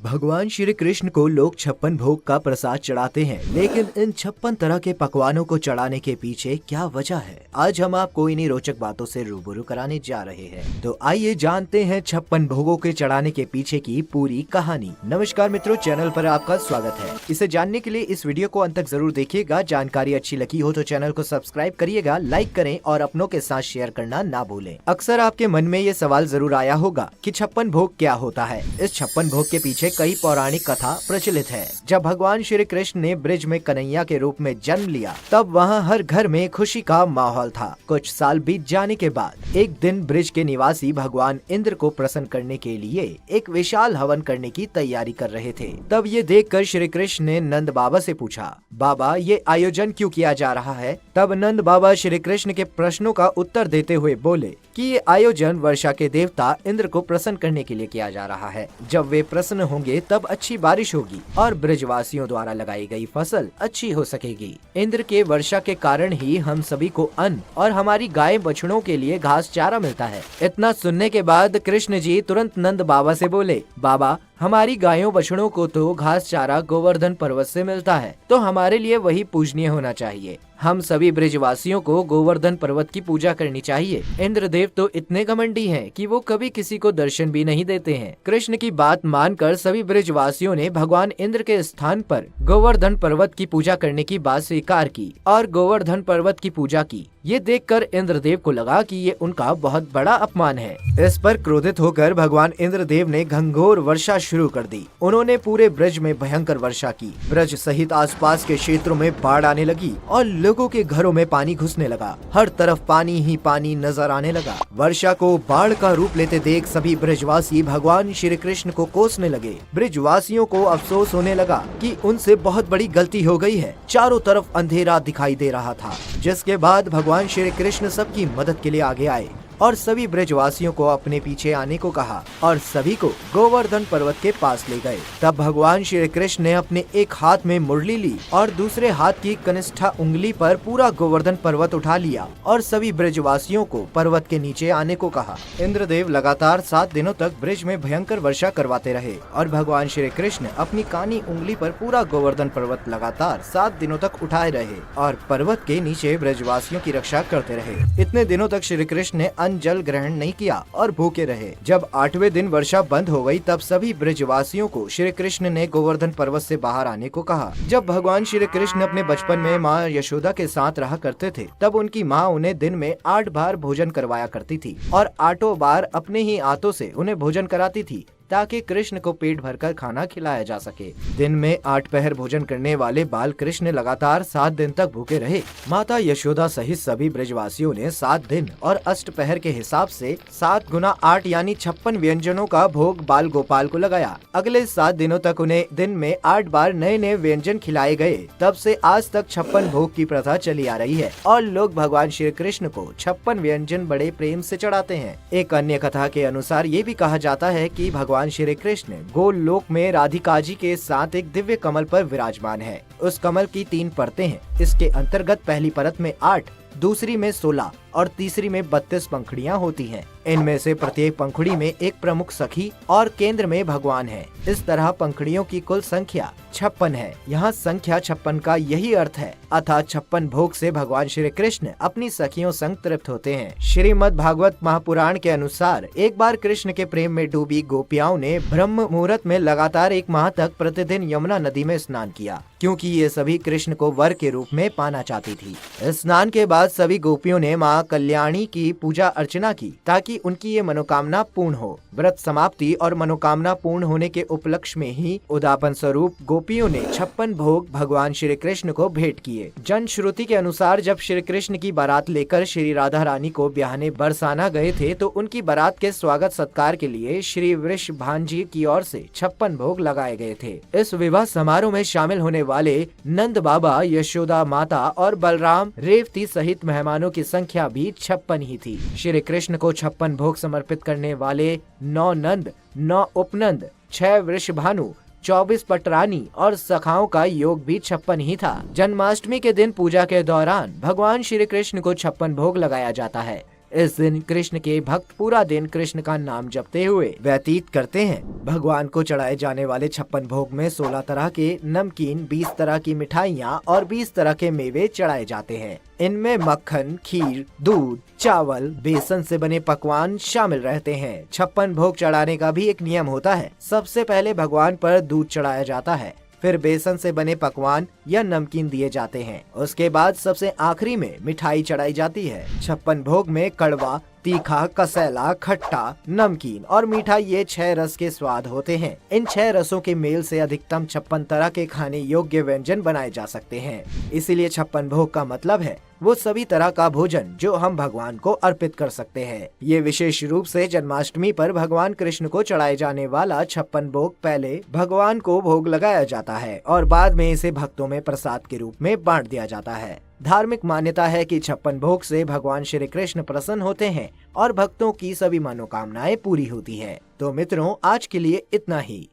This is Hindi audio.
भगवान श्री कृष्ण को लोग 56 भोग का प्रसाद चढ़ाते हैं, लेकिन इन 56 तरह के पकवानों को चढ़ाने के पीछे क्या वजह है? आज हम आपको इन्हीं रोचक बातों से रूबरू कराने जा रहे हैं। तो आइए जानते हैं 56 भोगों के चढ़ाने के पीछे की पूरी कहानी। नमस्कार मित्रों, चैनल पर आपका स्वागत है। इसे जानने के लिए इस वीडियो को अंत तक जरूर देखिएगा। जानकारी अच्छी लगी हो तो चैनल को सब्सक्राइब करिएगा, लाइक करें और अपनों के साथ शेयर करना ना भूलें। अक्सर आपके मन में ये सवाल जरूर आया होगा कि 56 भोग क्या होता है। इस 56 भोग के पीछे कई पौराणिक कथा प्रचलित है। जब भगवान श्री कृष्ण ने ब्रिज में कन्हैया के रूप में जन्म लिया, तब वहाँ हर घर में खुशी का माहौल था। कुछ साल बीत जाने के बाद एक दिन ब्रिज के निवासी भगवान इंद्र को प्रसन्न करने के लिए एक विशाल हवन करने की तैयारी कर रहे थे। तब ये देखकर श्री कृष्ण ने नंद बाबा से पूछा, बाबा ये आयोजन क्यों किया जा रहा है? तब नंद बाबा श्री कृष्ण के प्रश्नों का उत्तर देते हुए बोले कि ये आयोजन वर्षा के देवता इंद्र को प्रसन्न करने के लिए किया जा रहा है। जब वे प्रसन्न होंगे तब अच्छी बारिश होगी और ब्रजवासियों द्वारा लगाई गई फसल अच्छी हो सकेगी। इंद्र के वर्षा के कारण ही हम सभी को अन्न और हमारी गाय बछड़ों के लिए घास चारा मिलता है। इतना सुनने के बाद कृष्ण जी तुरंत नंद बाबा से बोले, बाबा हमारी गायों बछड़ों को तो घास चारा गोवर्धन पर्वत से मिलता है, तो हमारे लिए वही पूजनीय होना चाहिए। हम सभी ब्रिजवासियों को गोवर्धन पर्वत की पूजा करनी चाहिए। इंद्रदेव तो इतने घमंडी हैं कि वो कभी किसी को दर्शन भी नहीं देते हैं। कृष्ण की बात मानकर सभी ब्रिजवासियों ने भगवान इंद्र के स्थान पर गोवर्धन पर्वत की पूजा करने की बात स्वीकार की और गोवर्धन पर्वत की पूजा की। ये देखकर इंद्रदेव को लगा कि ये उनका बहुत बड़ा अपमान है। इस पर क्रोधित होकर भगवान इंद्रदेव ने घंघोर वर्षा शुरू कर दी। उन्होंने पूरे ब्रज में भयंकर वर्षा की। ब्रज सहित आसपास के क्षेत्रों में बाढ़ आने लगी और लोगों के घरों में पानी घुसने लगा। हर तरफ पानी ही पानी नजर आने लगा। वर्षा को बाढ़ का रूप लेते देख सभी ब्रजवासी भगवान श्री कृष्ण को कोसने लगे। ब्रजवासियों को अफसोस होने लगा कि उनसे बहुत बड़ी गलती हो गई है। चारों तरफ अंधेरा दिखाई दे रहा था, जिसके बाद भगवान श्री कृष्ण सबकी मदद के लिए आगे आए और सभी ब्रजवासियों को अपने पीछे आने को कहा और सभी को गोवर्धन पर्वत के पास ले गए। तब भगवान श्री कृष्ण ने अपने एक हाथ में मुरली ली और दूसरे हाथ की कनिष्ठा उंगली पर पूरा गोवर्धन पर्वत उठा लिया और सभी ब्रजवासियों को पर्वत के नीचे आने को कहा। इंद्रदेव लगातार 7 दिनों तक ब्रिज में भयंकर वर्षा करवाते रहे और भगवान श्री कृष्ण अपनी कानी उंगली पर पूरा गोवर्धन पर्वत लगातार 7 दिनों तक उठाए रहे और पर्वत के नीचे ब्रजवासियों की रक्षा करते रहे। इतने दिनों तक श्री कृष्ण ने जल ग्रहण नहीं किया और भूखे रहे। जब 8वें दिन वर्षा बंद हो गई, तब सभी ब्रजवासियों को श्री कृष्ण ने गोवर्धन पर्वत से बाहर आने को कहा। जब भगवान श्री कृष्ण अपने बचपन में माँ यशोदा के साथ रहा करते थे, तब उनकी माँ उन्हें दिन में 8 बार भोजन करवाया करती थी और 8 बार अपने ही हाथों से उन्हें भोजन कराती थी ताकि कृष्ण को पेट भरकर खाना खिलाया जा सके। दिन में 8 पहर भोजन करने वाले बाल कृष्ण लगातार 7 दिन तक भूखे रहे। माता यशोदा सहित सभी ब्रजवासियों ने 7 दिन और अष्टपहर के हिसाब से 7 गुना 8 यानी 56 व्यंजनों का भोग बाल गोपाल को लगाया। अगले 7 दिनों तक उन्हें दिन में 8 बार नए नए व्यंजन खिलाए गए। तब से आज तक 56 भोग की प्रथा चली आ रही है और लोग भगवान श्री कृष्ण को 56 व्यंजन बड़े प्रेम से चढ़ाते हैं। एक अन्य कथा के अनुसार ये भी कहा जाता है कि भगवान श्री कृष्ण गोलोक में राधिका जी के साथ एक दिव्य कमल पर विराजमान है। उस कमल की 3 परतें हैं। इसके अंतर्गत पहली परत में 8, दूसरी में 16 और तीसरी में 32 पंखुड़ियाँ होती हैं। इनमें से प्रत्येक पंखुड़ी में एक प्रमुख सखी और केंद्र में भगवान है। इस तरह पंखुड़ियों की कुल संख्या 56 है। यहाँ संख्या 56 का यही अर्थ है, अर्थात 56 भोग से भगवान श्री कृष्ण अपनी सखियों संग तृप्त होते हैं। श्रीमद् भागवत महापुराण के अनुसार एक बार कृष्ण के प्रेम में डूबी गोपियाओं ने ब्रह्म मुहूर्त में लगातार 1 माह तक प्रतिदिन यमुना नदी में स्नान किया, क्योंकि ये सभी कृष्ण को वर के रूप में पाना चाहती थी। स्नान के बाद सभी गोपियों ने माँ कल्याणी की पूजा अर्चना की ताकि उनकी ये मनोकामना पूर्ण हो। व्रत समाप्ति और मनोकामना पूर्ण होने के उपलक्ष्य में ही उदापन स्वरूप गोपियों ने 56 भोग भगवान श्री कृष्ण को भेंट किए। जन श्रुति के अनुसार जब श्री कृष्ण की बारात लेकर श्री राधा रानी को ब्याहने बरसाना गए थे, तो उनकी बारात के स्वागत सत्कार के लिए श्री वृषभान जी की ओर से 56 भोग लगाए गए थे। इस विवाह समारोह में शामिल होने वाले नंद बाबा, यशोदा माता और बलराम, रेवती सहित मेहमानों की संख्या भी 56 ही थी। श्री कृष्ण को 56 भोग समर्पित करने वाले 9 नंद, 9 उपनंद, 6 वृषभानु, 24 पटरानी और सखाओं का योग भी 56 ही था। जन्माष्टमी के दिन पूजा के दौरान भगवान श्री कृष्ण को 56 भोग लगाया जाता है। इस दिन कृष्ण के भक्त पूरा दिन कृष्ण का नाम जपते हुए व्यतीत करते हैं। भगवान को चढ़ाए जाने वाले 56 भोग में 16 तरह के नमकीन, 20 तरह की मिठाइयाँ और 20 तरह के मेवे चढ़ाए जाते हैं। इनमें मक्खन, खीर, दूध, चावल, बेसन से बने पकवान शामिल रहते हैं। 56 भोग चढ़ाने का भी एक नियम होता है। सबसे पहले भगवान पर दूध चढ़ाया जाता है, फिर बेसन से बने पकवान या नमकीन दिए जाते हैं। उसके बाद सबसे आखिरी में मिठाई चढ़ाई जाती है। 56 भोग में कड़वा, तीखा, कसैला, खट्टा, नमकीन और मीठा, ये 6 रस के स्वाद होते हैं। इन 6 रसों के मेल से अधिकतम 56 तरह के खाने योग्य व्यंजन बनाए जा सकते हैं। इसीलिए 56 भोग का मतलब है वो सभी तरह का भोजन जो हम भगवान को अर्पित कर सकते हैं। ये विशेष रूप से जन्माष्टमी पर भगवान कृष्ण को चढ़ाए जाने वाला 56 भोग पहले भगवान को भोग लगाया जाता है और बाद में इसे भक्तों में प्रसाद के रूप में बांट दिया जाता है। धार्मिक मान्यता है कि 56 भोग से भगवान श्री कृष्ण प्रसन्न होते हैं और भक्तों की सभी मनोकामनाएं पूरी होती है। तो मित्रों, आज के लिए इतना ही।